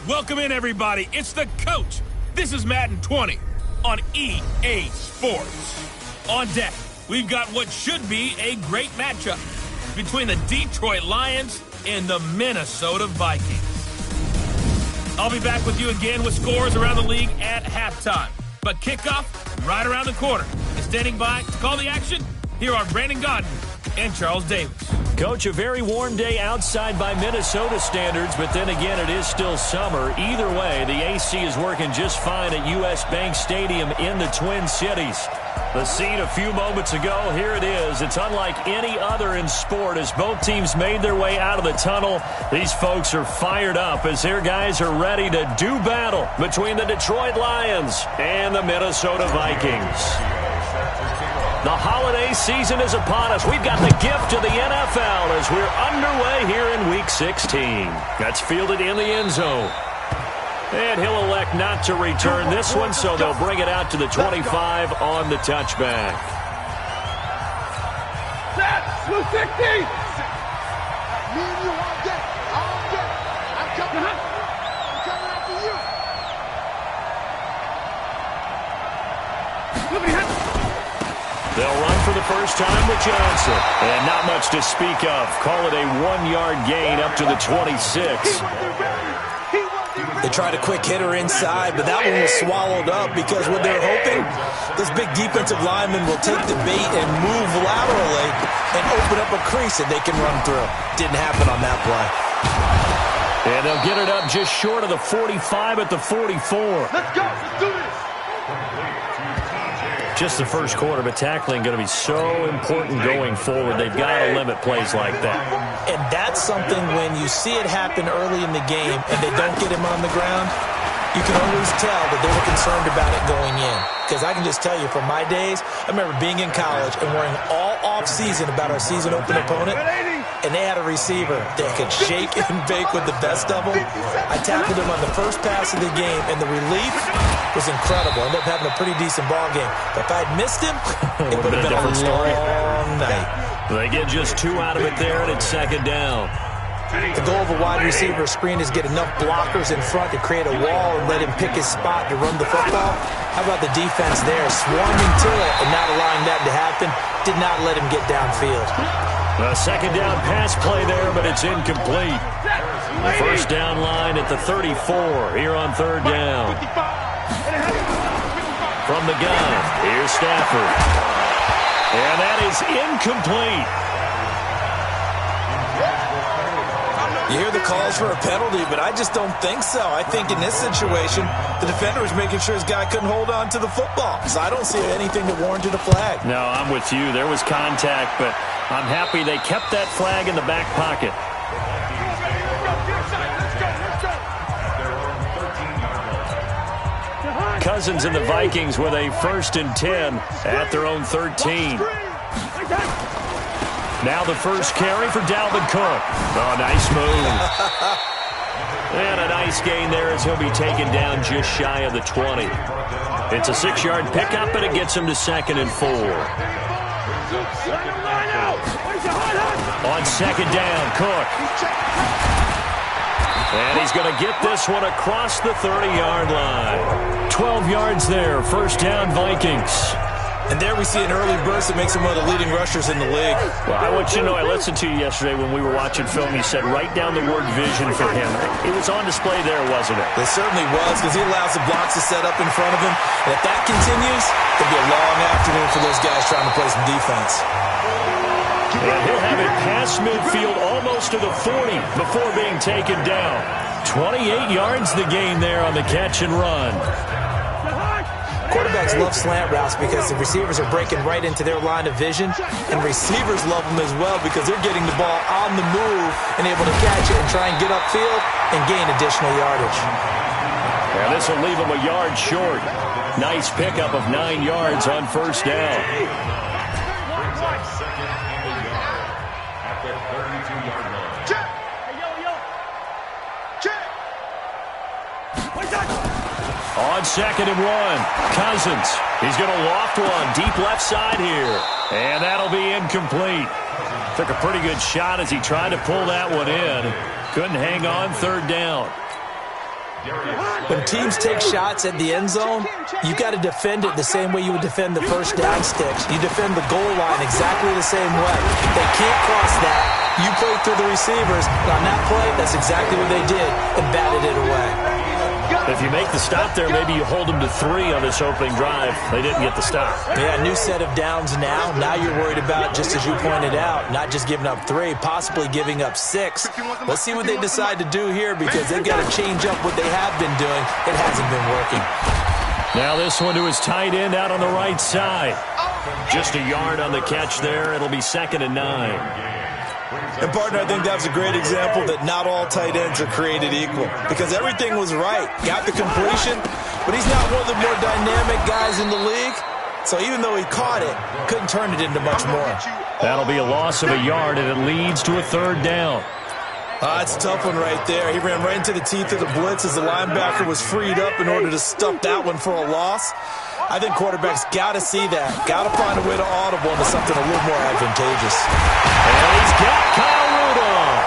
Welcome in, everybody. It's the coach. This is Madden 20 on EA Sports. On deck, we've got what should be a great matchup between the Detroit Lions and the Minnesota Vikings. I'll be back with you again with scores around the league at halftime. But kickoff right around the corner. And standing by to call the action, here are Brandon Godden and Charles Davis. Coach, a very warm day outside by Minnesota standards, but then again, it is still summer. Either way, the AC is working just fine at U.S. Bank Stadium in the Twin Cities. The scene a few moments ago, here it is. It's unlike any other in sport as both teams made their way out of the tunnel. These folks are fired up as their guys are ready to do battle between the Detroit Lions and the Minnesota Vikings. The holiday season is upon us. We've got the gift of the NFL as we're underway here in Week 16. That's fielded in the end zone. And he'll elect not to return this one, so they'll bring it out to the 25 on the touchback. Set, 260. Me and you all day. All day. I'm coming after you. They'll run for the first time with Johnson. And not much to speak of. Call it a 1-yard gain up to the 26. They tried a quick hitter inside, but that one was swallowed up because what they're hoping, this big defensive lineman will take the bait and move laterally and open up a crease that they can run through. Didn't happen on that play. And they'll get it up just short of the 45 at the 44. Let's go. Let's do this. Just the first quarter, but tackling going to be so important going forward. They've got to limit plays like that. And that's something when you see it happen early in the game and they don't get him on the ground, you can always tell that they were concerned about it going in. Because I can just tell you from my days, I remember being in college and worrying all off-season about our season open opponent, and they had a receiver that could shake and bake with the best of them. I tackled him on the first pass of the game, and the relief was incredible. I ended up having a pretty decent ball game. But if I had missed him, it would have been a long night. They get just 2 out of it there, and it's second down. The goal of a wide receiver screen is get enough blockers in front to create a wall and let him pick his spot to run the football. How about the defense there, swarming to it and not allowing that to happen? Did not let him get downfield. A second down pass play there, but it's incomplete. The first down line at the 34 here on third down. From the gun, here's Stafford. And that is incomplete. You hear the calls for a penalty, but I just don't think so. I think in this situation, the defender was making sure his guy couldn't hold on to the football. So I don't see anything that warranted a flag. No, I'm with you. There was contact, but I'm happy they kept that flag in the back pocket. Cousins and the Vikings with a 1st and 10 at their own 13. Now the first carry for Dalvin Cook. Oh, nice move. And a nice gain there as he'll be taken down just shy of the 20. It's a 6-yard pickup, and it gets him to 2nd and 4. On second down, Cook. And he's going to get this one across the 30-yard line. 12 yards there, first down Vikings. And there we see an early burst that makes him one of the leading rushers in the league. Well, I want you to know, I listened to you yesterday when we were watching film. You said write down the word vision for him. It was on display there, wasn't it? It certainly was, because he allows the blocks to set up in front of him. And if that continues, it'll be a long afternoon for those guys trying to play some defense. And he'll have it past midfield almost to the 40 before being taken down. 28 yards the gain there on the catch and run. Quarterbacks love slant routes because the receivers are breaking right into their line of vision, and receivers love them as well because they're getting the ball on the move and able to catch it and try and get upfield and gain additional yardage. And this will leave them a yard short. Nice pickup of 9 yards on first down. On second and 1, Cousins. He's going to loft one deep left side here. And that'll be incomplete. Took a pretty good shot as he tried to pull that one in. Couldn't hang on third down. When teams take shots at the end zone, you got to defend it the same way you would defend the first down sticks. You defend the goal line exactly the same way. They can't cross that. You play through the receivers. And on that play, that's exactly what they did and batted it away. If you make the stop there, maybe you hold them to 3 on this opening drive. They didn't get the stop. Yeah, new set of downs now. Now you're worried about, just as you pointed out, not just giving up 3, possibly giving up 6. Let's see what they decide to do here because they've got to change up what they have been doing. It hasn't been working. Now this one to his tight end out on the right side. Just a yard on the catch there. It'll be 2nd and 9. And, partner, I think that was a great example that not all tight ends are created equal because everything was right. Got the completion, but he's not one of the more dynamic guys in the league. So even though he caught it, couldn't turn it into much more. That'll be a loss of a yard, and it leads to a 3rd down. It's a tough one right there. He ran right into the teeth of the blitz as the linebacker was freed up in order to stuff that one for a loss. I think quarterbacks got to see that. Got to find a way to audible into something a little more advantageous. And he's got Kyle Rudolph.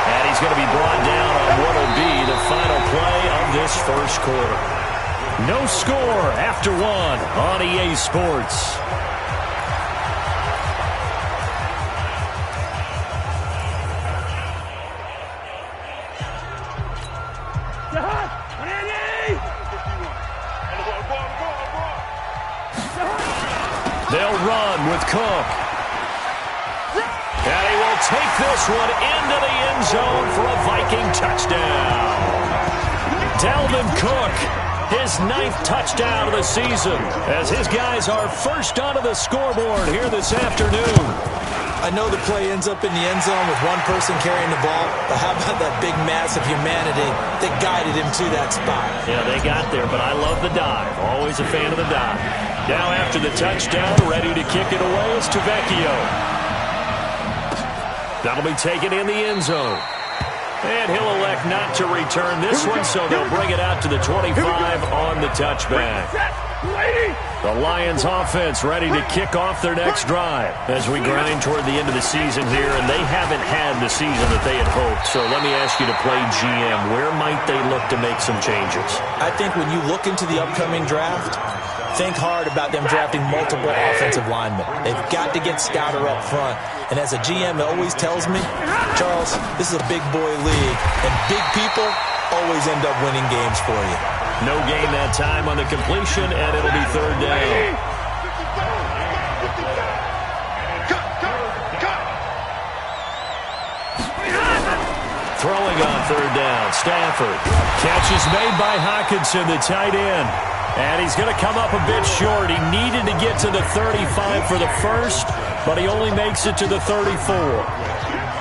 And he's going to be brought down on what will be the final play of this first quarter. No score after 1 on EA Sports. They'll run with Cook. And he will take this one into the end zone for a Viking touchdown. Dalvin Cook, his 9th touchdown of the season, as his guys are first onto the scoreboard here this afternoon. I know the play ends up in the end zone with one person carrying the ball, but how about that big mass of humanity that guided him to that spot? Yeah, they got there, but I love the dive. Always a fan of the dive. Now after the touchdown, ready to kick it away is Tavecchio. That'll be taken in the end zone. And he'll elect not to return this one, so they'll bring it out to the 25 on the touchback. The Lions offense ready to kick off their next drive as we grind toward the end of the season here, and they haven't had the season that they had hoped. So let me ask you to play GM. Where might they look to make some changes? I think when you look into the upcoming draft, think hard about them drafting multiple offensive linemen. They've got to get Scouter up front. And as a GM, it always tells me, Charles, this is a big boy league, and big people always end up winning games for you. No gain that time on the completion, and it'll be 3rd down. Throwing on 3rd down, Stafford. Catch is made by Hockenson, the tight end. And he's going to come up a bit short. He needed to get to the 35 for the first, but he only makes it to the 34.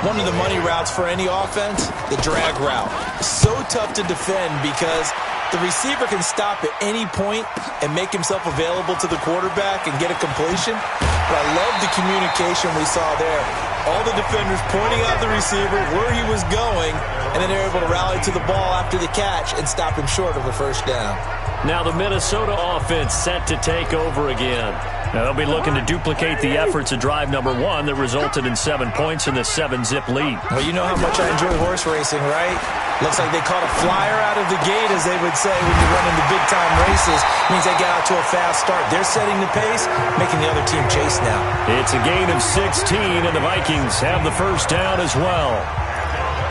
One of the money routes for any offense, the drag route. So tough to defend because the receiver can stop at any point and make himself available to the quarterback and get a completion. But I love the communication we saw there. All the defenders pointing out the receiver, where he was going, and then they're able to rally to the ball after the catch and stop him short of a first down. Now the Minnesota offense set to take over again. Now they'll be looking to duplicate the efforts of drive number 1 that resulted in 7 points in the 7-zip lead. Well, you know how much I enjoy horse racing, right? Looks like they caught a flyer out of the gate, as they would say when you run into big-time races. Means they get out to a fast start. They're setting the pace, making the other team chase now. It's a gain of 16, and the Vikings have the first down as well.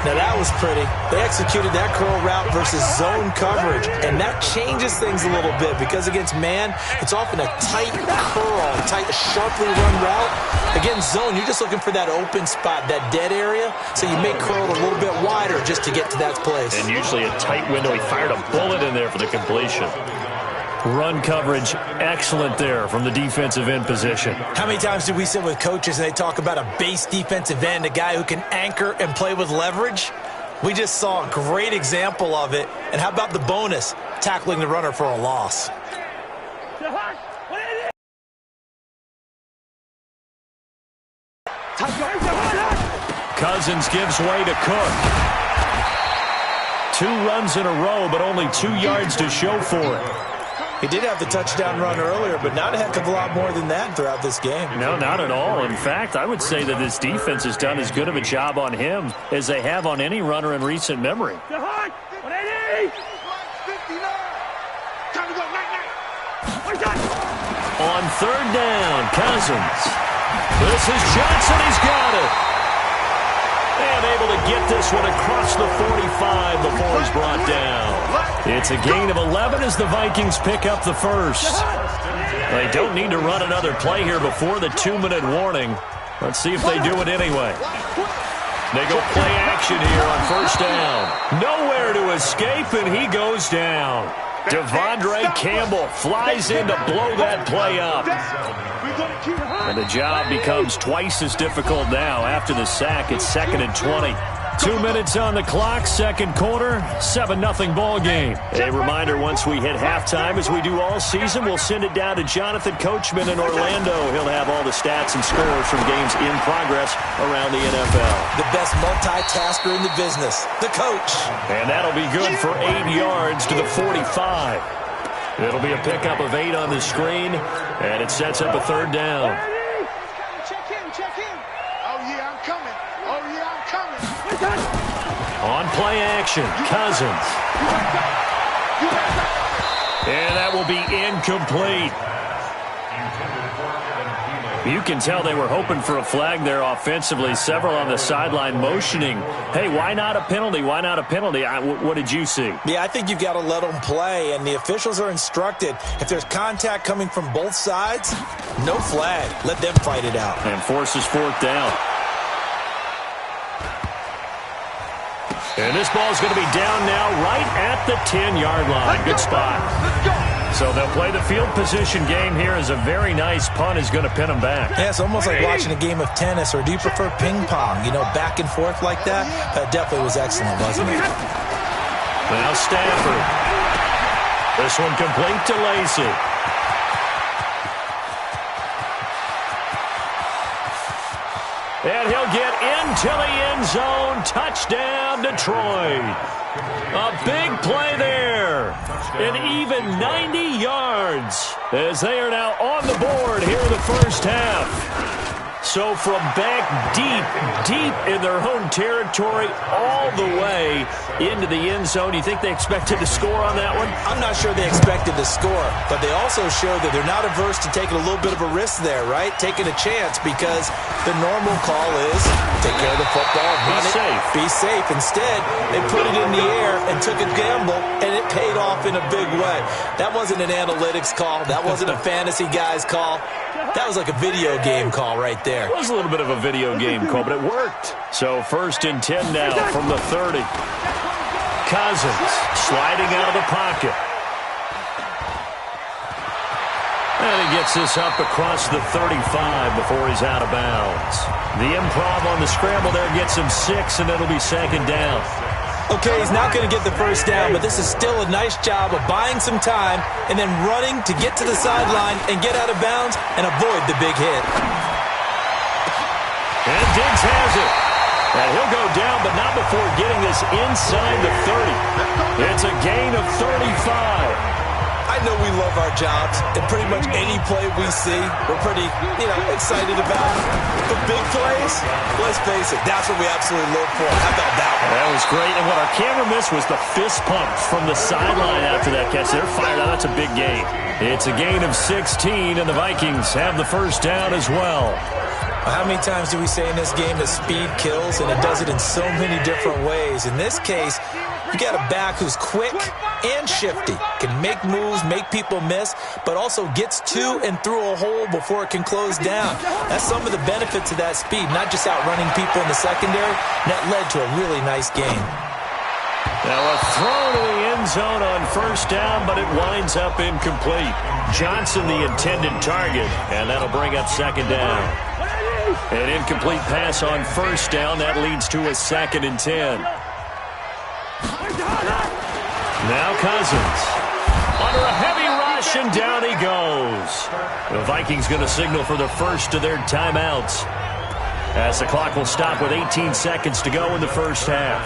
Now that was pretty. They executed that curl route versus zone coverage, and that changes things a little bit because against man, it's often a tight curl, tight, sharply run route. Against zone, you're just looking for that open spot, that dead area, so you make curl a little bit wider just to get to that place. And usually a tight window. He fired a bullet in there for the completion. Run coverage, excellent there from the defensive end position. How many times do we sit with coaches and they talk about a base defensive end, a guy who can anchor and play with leverage? We just saw a great example of it. And how about the bonus, tackling the runner for a loss? Cousins gives way to Cook. 2 runs in a row, but only 2 yards to show for it. He did have the touchdown run earlier, but not a heck of a lot more than that throughout this game. No, not at all. In fact, I would say that this defense has done as good of a job on him as they have on any runner in recent memory. On third down, Cousins. This is Johnson. He's got it. And able to get this one across the 45 before he's brought down. It's a gain of 11 as the Vikings pick up the first. They don't need to run another play here before the 2-minute warning. Let's see if they do it anyway. They go play action here on first down. Nowhere to escape, and he goes down. Devondre Campbell flies in to blow that play up. And the job becomes twice as difficult now after the sack. It's 2nd and 20. 2 minutes on the clock, second quarter, 7-0 ball game. A reminder, once we hit halftime, as we do all season, we'll send it down to Jonathan Coachman in Orlando. He'll have all the stats and scores from games in progress around the NFL. The best multitasker in the business, the coach. And that'll be good for 8 yards to the 45. It'll be a pickup of 8 on the screen, and it sets up a third down. Check in. Oh, yeah, I'm coming. On play action, Cousins. And that will be incomplete. You can tell they were hoping for a flag there offensively. Several on the sideline motioning, hey, why not a penalty? Why not a penalty? What did you see? Yeah, I think you've got to let them play, and the officials are instructed. If there's contact coming from both sides, no flag. Let them fight it out. And forces fourth down. And this ball's going to be down now right at the 10-yard line. Good spot. So they'll play the field position game here as a very nice punt is going to pin them back. Yeah, it's almost like watching a game of tennis, or do you prefer ping pong? You know, back and forth like that? That definitely was excellent, wasn't it? Now Stafford. This one complete to Lacey. And he'll get into the end zone. Touchdown, Detroit. A big play there. An even 90 yards as they are now on the board here in the first half. So from back deep in their own territory all the way into the end zone, do you think they expected to score on that one? I'm not sure they expected to score, but they also showed that they're not averse to taking a little bit of a risk there, right? Taking a chance, because the normal call is take care of the football, run it, be safe. Instead, they put it in the air and took a gamble, and it paid off in a big way. That wasn't an analytics call. That wasn't a fantasy guy's call. That was like a video game call right there. It was a little bit of a video game call, but it worked. So 1st and 10 now from the 30. Cousins sliding out of the pocket. And he gets this up across the 35 before he's out of bounds. The improv on the scramble there gets him 6, and it'll be 2nd down. Okay, he's not going to get the first down, but this is still a nice job of buying some time and then running to get to the sideline and get out of bounds and avoid the big hit. And Diggs has it. And he'll go down, but not before getting this inside the 30. It's a gain of 35. I know we love our jobs, and pretty much any play we see, we're pretty, excited about. But big plays, let's face it, that's what we absolutely live for. How about that one? That was great, and what our camera missed was the fist pump from the sideline after that catch. They're fired out. That's a big gain. It's a gain of 16, and the Vikings have the first down as well. How many times do we say in this game that speed kills, and it does it in so many different ways? In this case, you got a back who's quick and shifty, can make moves, make people miss, but also gets to and through a hole before it can close down. That's some of the benefits of that speed, not just outrunning people in the secondary. That led to a really nice game. Now a throw to the end zone on first down, but it winds up incomplete. Johnson the intended target, and that'll bring up 2nd down. An incomplete pass on first down. That leads to a 2nd and 10. Now Cousins. Under a heavy rush, and down he goes. The Vikings going to signal for the first of their timeouts, as the clock will stop with 18 seconds to go in the first half.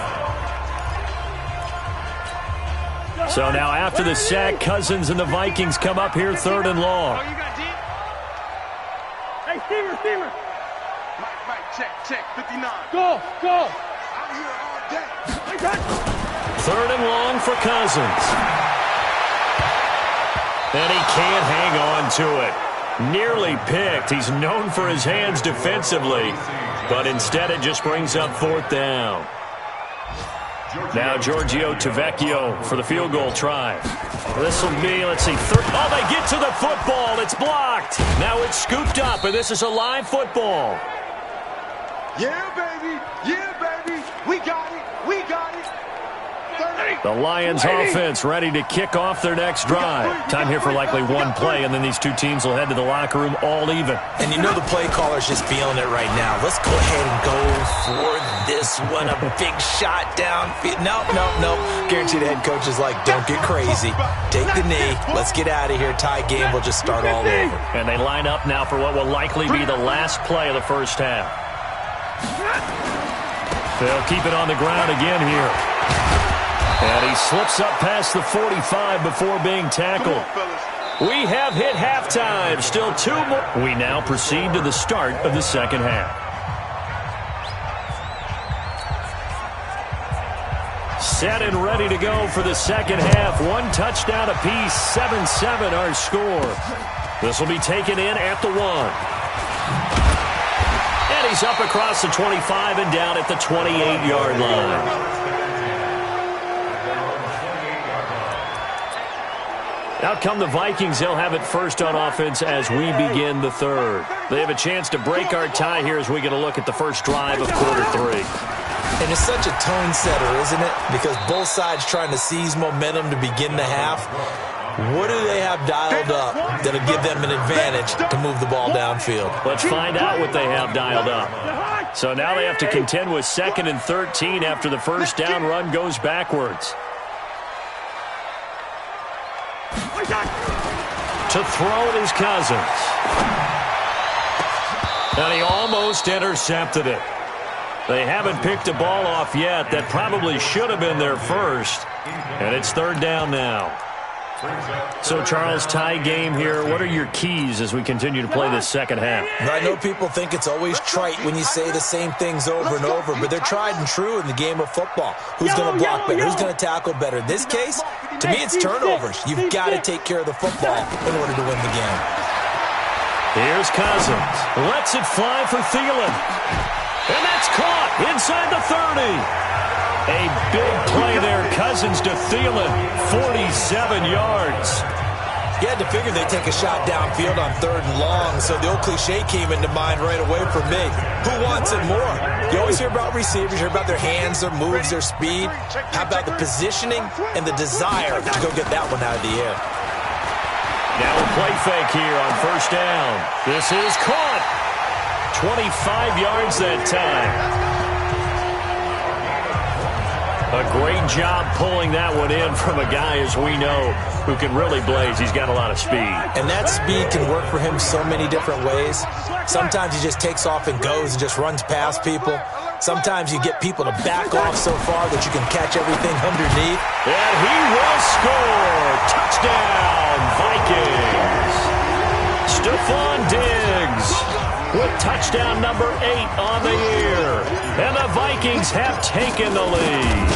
So now after the sack, Cousins and the Vikings come up here 3rd and long. Hey, Steamer. Check, 59. Go. I'm here all day. 3rd and long for Cousins. And he can't hang on to it. Nearly picked. He's known for his hands defensively, but instead it just brings up 4th down. Now Giorgio Tavecchio for the field goal try. This will be, let's see, oh, they get to the football. It's blocked. Now it's scooped up, and this is a live football. Yeah, baby. Yeah, baby. We got it. We got it. 30. The Lions offense ready to kick off their next drive. Time here for likely one play, and then these two teams will head to the locker room all even. And you know the play caller's just feeling it right now. Let's go ahead and go for this one. A big shot downfield. No. Guarantee the head coach is like, don't get crazy. Take the knee. Let's get out of here. Tie game. We'll just start all over. And they line up now for what will likely be the last play of the first half. They'll keep it on the ground again here. And he slips up past the 45 before being tackled. We have hit halftime. Still 2 more. We now proceed to the start of the second half. Set and ready to go for the second half. 1 touchdown apiece. 7-7 our score. This will be taken in at the 1. And he's up across the 25 and down at the 28-yard line. Out come the Vikings. They'll have it first on offense as we begin the third. They have a chance to break our tie here as we get a look at the first drive of quarter 3. And it's such a tone setter, isn't it? Because both sides trying to seize momentum to begin the half. What do they have dialed up that'll give them an advantage to move the ball downfield? Let's find out what they have dialed up. So now they have to contend with 2nd and 13 after the first down run goes backwards. To throw it is Cousins. And he almost intercepted it. They haven't picked a ball off yet. That probably should have been their first. And it's 3rd down now. So, Charles, tie game here. What are your keys as we continue to play this second half? I know people think it's always trite when you say the same things over and over, but they're tried and true in the game of football. Who's going to block better? Who's going to tackle better? In this case, to me, it's turnovers. You've got to take care of the football in order to win the game. Here's Cousins. Lets it fly for Thielen. And that's caught inside the 30. A big play there. Cousins to Thielen. 47 yards. You had to figure they'd take a shot downfield on 3rd and long, so the old cliche came into mind right away for me. Who wants it more? You always hear about receivers, you hear about their hands, their moves, their speed. How about the positioning and the desire to go get that one out of the air? Now a play fake here on first down. This is caught. 25 yards that time. A great job pulling that one in from a guy, as we know, who can really blaze. He's got a lot of speed. And that speed can work for him so many different ways. Sometimes he just takes off and goes and just runs past people. Sometimes you get people to back off so far that you can catch everything underneath. And he will score. Touchdown, Vikings. Stephon Diggs with touchdown number 8 on the year. And the Vikings have taken the lead.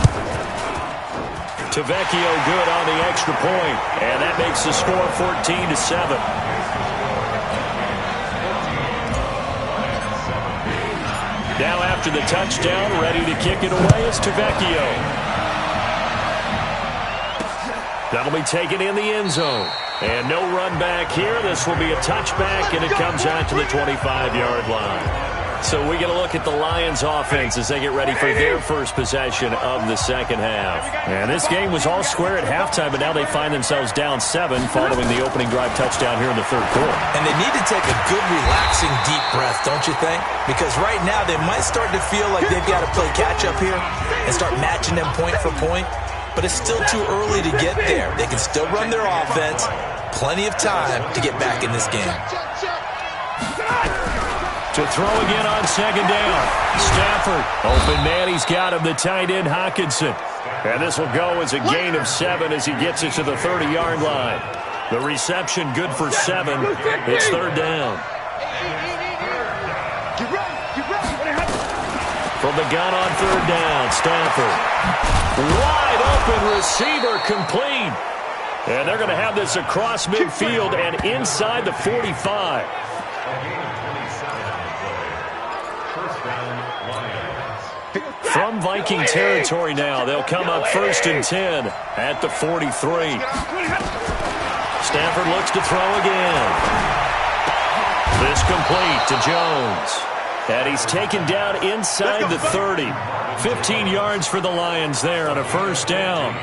Tavecchio good on the extra point. And that makes the score 14-7. Now after the touchdown, ready to kick it away is Tavecchio. That'll be taken in the end zone. And no run back here. This will be a touchback, and it comes out to the 25-yard line. So we get a look at the Lions offense as they get ready for their first possession of the second half. And this game was all square at halftime, but now they find themselves down 7 following the opening drive touchdown here in the third quarter. And they need to take a good, relaxing, deep breath, don't you think? Because right now they might start to feel like they've got to play catch-up here and start matching them point for point. But it's still too early to get there. They can still run their offense. Plenty of time to get back in this game. To throw again on second down. Stafford. Open man. He's got him. The tight end, Hockenson. And this will go as a gain of 7 as he gets it to the 30-yard line. The reception good for 7. It's third down. From the gun on third down, Stafford. Wide open receiver complete. And they're going to have this across midfield and inside the 45. From Viking territory now, they'll come up 1st and 10 at the 43. Stafford looks to throw again. This complete to Jones. And he's taken down inside the 30. 15 yards for the Lions there on a 1st down.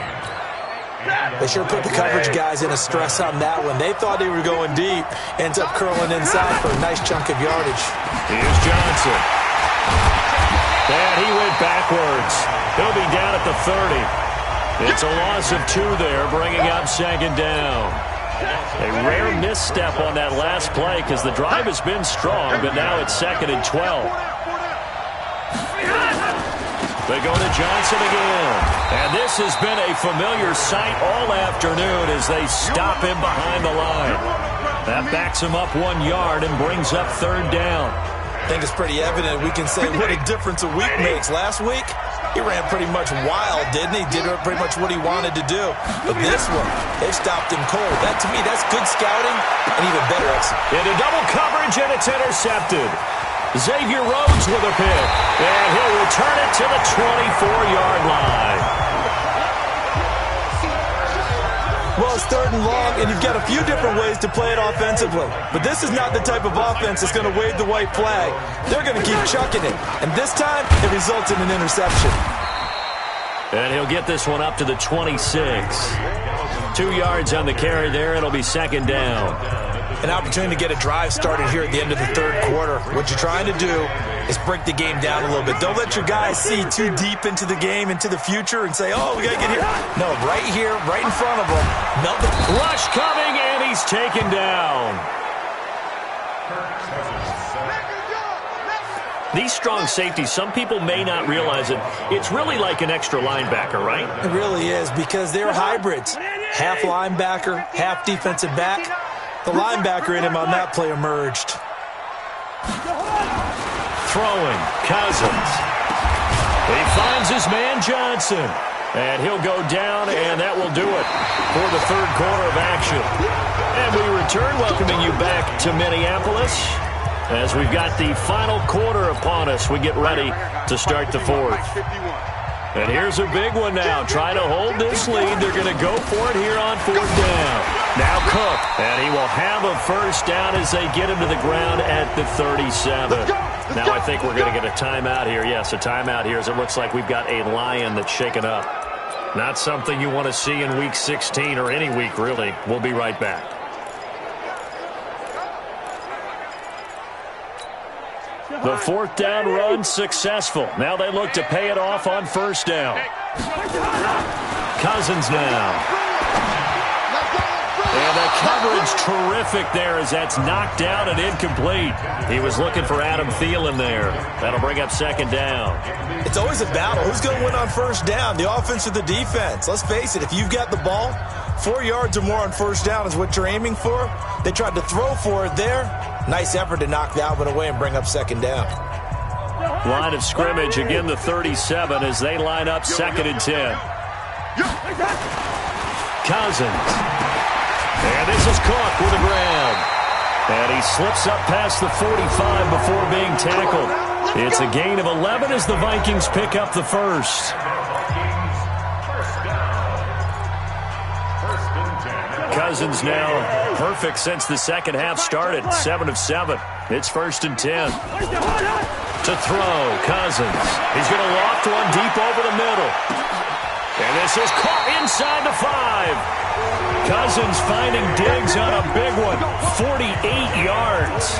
They sure put the coverage guys in a stress on that one. They thought they were going deep. Ends up curling inside for a nice chunk of yardage. Here's Johnson. And he went backwards. He'll be down at the 30. It's a loss of 2 there, bringing up 2nd down. A rare misstep on that last play because the drive has been strong, but now it's 2nd and 12. They go to Johnson again. And this has been a familiar sight all afternoon as they stop him behind the line. That backs him up 1 yard and brings up 3rd down. I think it's pretty evident we can say what a difference a week makes. Last week, he ran pretty much wild, didn't he? Did pretty much what he wanted to do. But this one, they stopped him cold. That, to me, that's good scouting and even better execution. Into double coverage, and it's intercepted. Xavier Rhodes with a pick. And he'll return it to the 24-yard line. Well, it's 3rd and long, and you've got a few different ways to play it offensively. But this is not the type of offense that's going to wave the white flag. They're going to keep chucking it. And this time, it results in an interception. And he'll get this one up to the 26. 2 yards on the carry there. It'll be 2nd down. An opportunity to get a drive started here at the end of the 3rd quarter. What you're trying to do is break the game down a little bit. Don't let your guys see too deep into the game, into the future, and say, oh, we got to get here. No, right here, right in front of them. Melt the rush coming, and he's taken down. These strong safeties, some people may not realize it. It's really like an extra linebacker, right? It really is, because they're hybrids. Half linebacker, half defensive back. The linebacker in him on that play emerged. Throwing, Cousins. He finds his man Johnson. And he'll go down, and that will do it for the 3rd quarter of action. And we return, welcoming you back to Minneapolis as we've got the final quarter upon us. We get ready to start the 4th. And here's a big one now. Try to hold this lead. They're going to go for it here on 4th down. Now Cook. And he will have a 1st down as they get him to the ground at the 37. Now I think we're going to get a timeout here. Yes, a timeout here as it looks like we've got a Lion that's shaken up. Not something you want to see in Week 16 or any week, really. We'll be right back. The 4th down run successful. Now they look to pay it off on 1st down. Cousins now. And the coverage terrific there as that's knocked down and incomplete. He was looking for Adam Thielen there. That'll bring up 2nd down. It's always a battle. Who's going to win on 1st down, the offense or the defense? Let's face it, if you've got the ball, 4 yards or more on 1st down is what you're aiming for. They tried to throw for it there. Nice effort to knock that one away and bring up 2nd down. Line of scrimmage, again the 37 as they line up 2nd and 10. Cousins. And this is Cook with a grab. And he slips up past the 45 before being tackled. It's a gain of 11 as the Vikings pick up the 1st. Cousins now perfect since the 2nd half started. 7 of 7. It's 1st and 10. To throw, Cousins. He's going to loft one deep over the middle. And this is caught inside the 5. Cousins finding Diggs on a big one. 48 yards.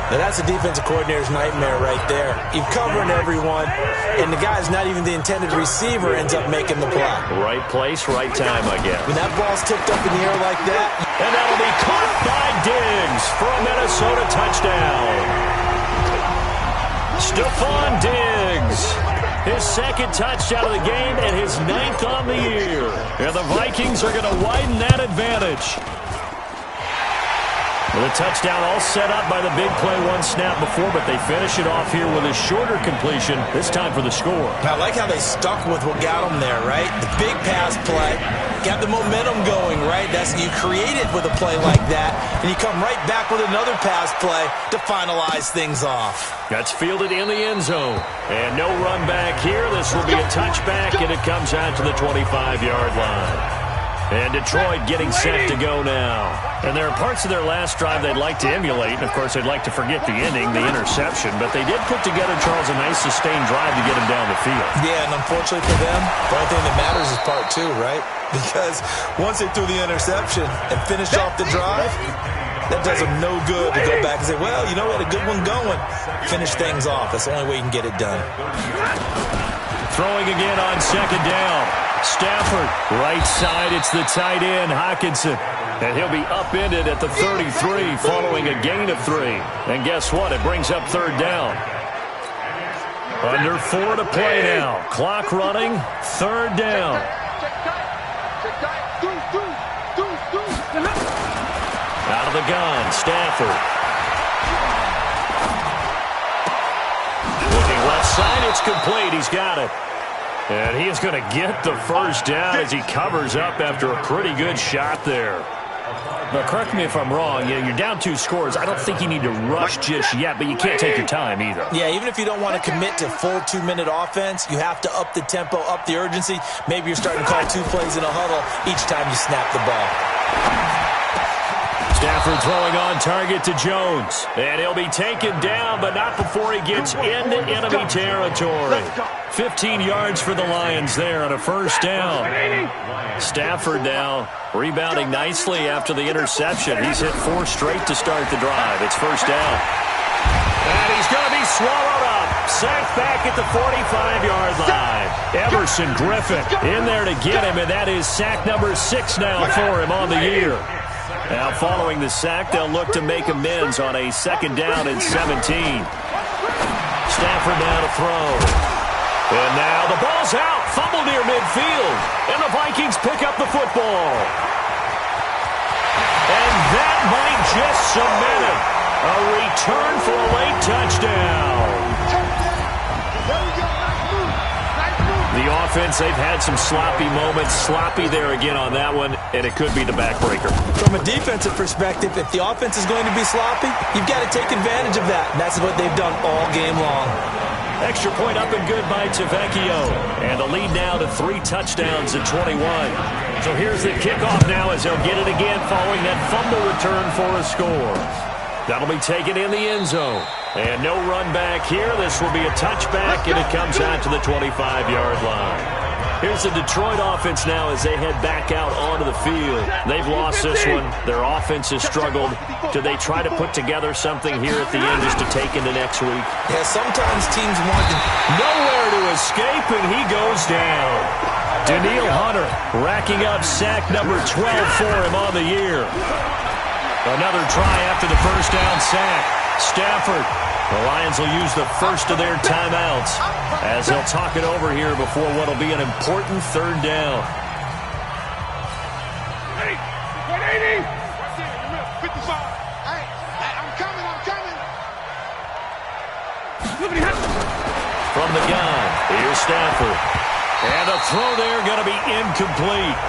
Now that's a defensive coordinator's nightmare right there. You're covering everyone, and the guy's not even the intended receiver ends up making the play. Right place, right time, I guess. When that ball's tipped up in the air like that. And that'll be caught by Diggs for a Minnesota touchdown. Stephon Diggs. His 2nd touchdown of the game and his 9th on the year. And the Vikings are going to widen that advantage. Well, the touchdown all set up by the big play one snap before, but they finish it off here with a shorter completion, this time for the score. I like how they stuck with what got them there, right? The big pass play, got the momentum going, right? That's you create it with a play like that, and you come right back with another pass play to finalize things off. That's fielded in the end zone. And no run back here. This will be a touchback, and it comes out to the 25-yard line. And Detroit getting set to go now. And there are parts of their last drive they'd like to emulate. And, of course, they'd like to forget the ending, the interception. But they did put together, Charles, a nice sustained drive to get them down the field. Yeah, and unfortunately for them, the only thing that matters is part two, right? Because once they threw the interception and finished off the drive, that does them no good to go back and say, well, you know, we had a good one going. Finish things off. That's the only way you can get it done. Throwing again on second down. Stafford, right side, it's the tight end, Hockenson. And he'll be upended at the 33 following a gain of 3. And guess what? It brings up third down. Under 4 to play now. Clock running, third down. Out of the gun, Stafford. Looking left side, it's complete. He's got it. And he is going to get the first down as he covers up after a pretty good shot there. But correct me if I'm wrong, you're down 2 scores. I don't think you need to rush just yet, but you can't take your time either. Yeah, even if you don't want to commit to full 2-minute offense, you have to up the tempo, up the urgency. Maybe you're starting to call 2 plays in a huddle each time you snap the ball. Stafford throwing on target to Jones. And he'll be taken down, but not before he gets into enemy territory. 15 yards for the Lions there on a first down. Stafford now rebounding nicely after the interception. He's hit 4 straight to start the drive. It's first down. And he's going to be swallowed up. Sacked back at the 45-yard line. Everson Griffin in there to get him, and that is sack number 6 now for him on the year. Now, following the sack, they'll look to make amends on a second down and 17. Stafford now to throw. And now the ball's out. Fumble near midfield. And the Vikings pick up the football. And that might just cement it. A return for a late touchdown. The offense, they've had some sloppy moments. Sloppy there again on that one, and it could be the backbreaker. From a defensive perspective, if the offense is going to be sloppy, you've got to take advantage of that, and that's what they've done all game long. Extra point up and good by Tavecchio. And the lead now to 3 touchdowns at 21. So here's the kickoff now as they'll get it again following that fumble return for a score. That'll be taken in the end zone. And no run back here. This will be a touchback, and it comes out to the 25-yard line. Here's the Detroit offense now as they head back out onto the field. They've lost this one. Their offense has struggled. Do they try to put together something here at the end just to take into next week? Yeah, sometimes teams want to... Nowhere to escape, and he goes down. Danielle Hunter racking up sack number 12 for him on the year. Another try after the first down sack. Stafford. The Lions will use the first of their timeouts as they'll talk it over here before what will be an important third down. 180. 55. Hey, I'm coming. From the gun, here's Stafford. And a throw there going to be incomplete.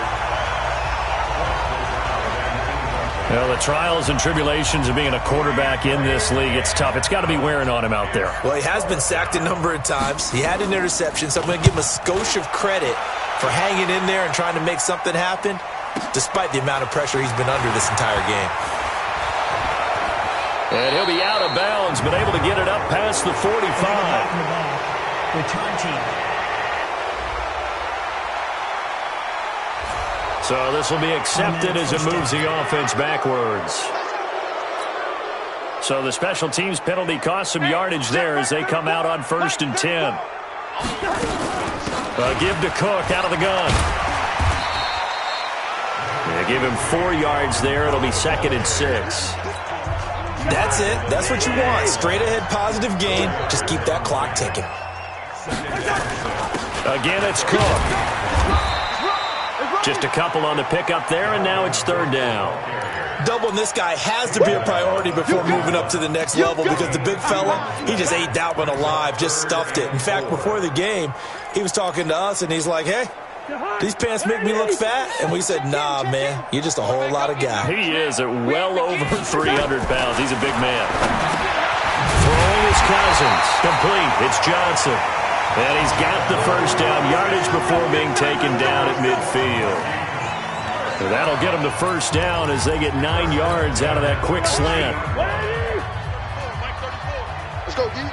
Well, the trials and tribulations of being a quarterback in this league, it's tough. It's got to be wearing on him out there. Well, he has been sacked a number of times. He had an interception, so I'm going to give him a skosh of credit for hanging in there and trying to make something happen, despite the amount of pressure he's been under this entire game. And he'll be out of bounds, but able to get it up past the 45. Return team. So this will be accepted as it moves the offense backwards. So the special teams penalty cost some yardage there as they come out on 1st and 10. Give to Cook out of the gun. They give him 4 yards there. It'll be 2nd and 6. That's it. That's what you want. Straight ahead positive gain. Just keep that clock ticking. Again, it's Cook. Just a couple on the pickup there, and now it's 3rd down. Doubling this guy has to be a priority before moving up to the next level because the big fella, he just ate that one alive, just stuffed it. In fact, before the game, he was talking to us, and he's like, hey, these pants make me look fat? And we said, nah, man, you're just a whole lot of guy. He is at well over 300 pounds. He's a big man. Throwing his Cousins. Complete. It's Johnson. And he's got the first down yardage before being taken down at midfield. So that'll get him to first down as they get 9 yards out of that quick slant. Let's go, D.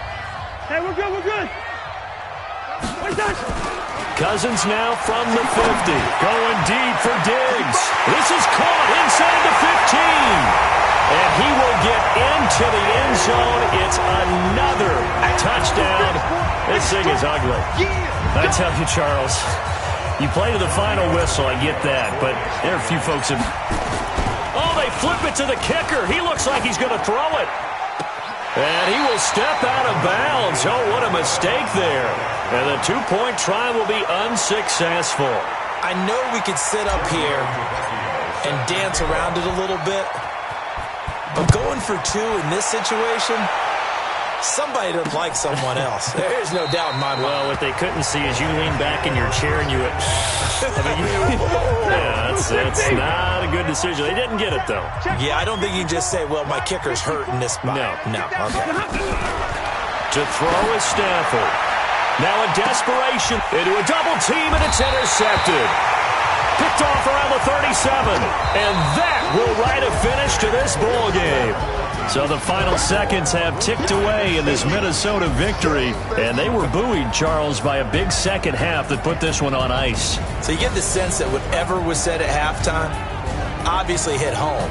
Hey, we're good, we're good. Cousins now from the 50. Going deep for Diggs. This is caught inside the 15. And he will get into the end zone. It's another touchdown. This thing is ugly. I tell you, Charles, you play to the final whistle, I get that. But there are a few folks that... Oh, they flip it to the kicker. He looks like he's going to throw it. And he will step out of bounds. Oh, what a mistake there. And the two-point try will be unsuccessful. I know we could sit up here and dance around it a little bit, but going for 2 in this situation, somebody doesn't like someone else. There's no doubt in my mind. Well, what they couldn't see is you lean back in your chair and you went... yeah, that's not a good decision. They didn't get it, though. Yeah, I don't think you can just say, well, my kicker's hurt in this spot. No. Okay. To throw is Stafford. Now in desperation, into a double team, and it's intercepted. Picked off around the 37. And that will write a finish to this ball game. So the final seconds have ticked away in this Minnesota victory. And they were buoyed, Charles, by a big second half that put this one on ice. So you get the sense that whatever was said at halftime obviously hit home.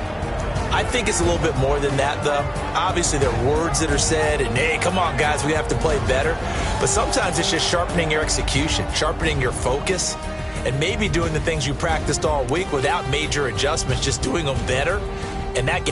I think it's a little bit more than that, though. Obviously, there are words that are said, and, hey, come on, guys, we have to play better. But sometimes it's just sharpening your execution, sharpening your focus, and maybe doing the things you practiced all week without major adjustments, just doing them better. And that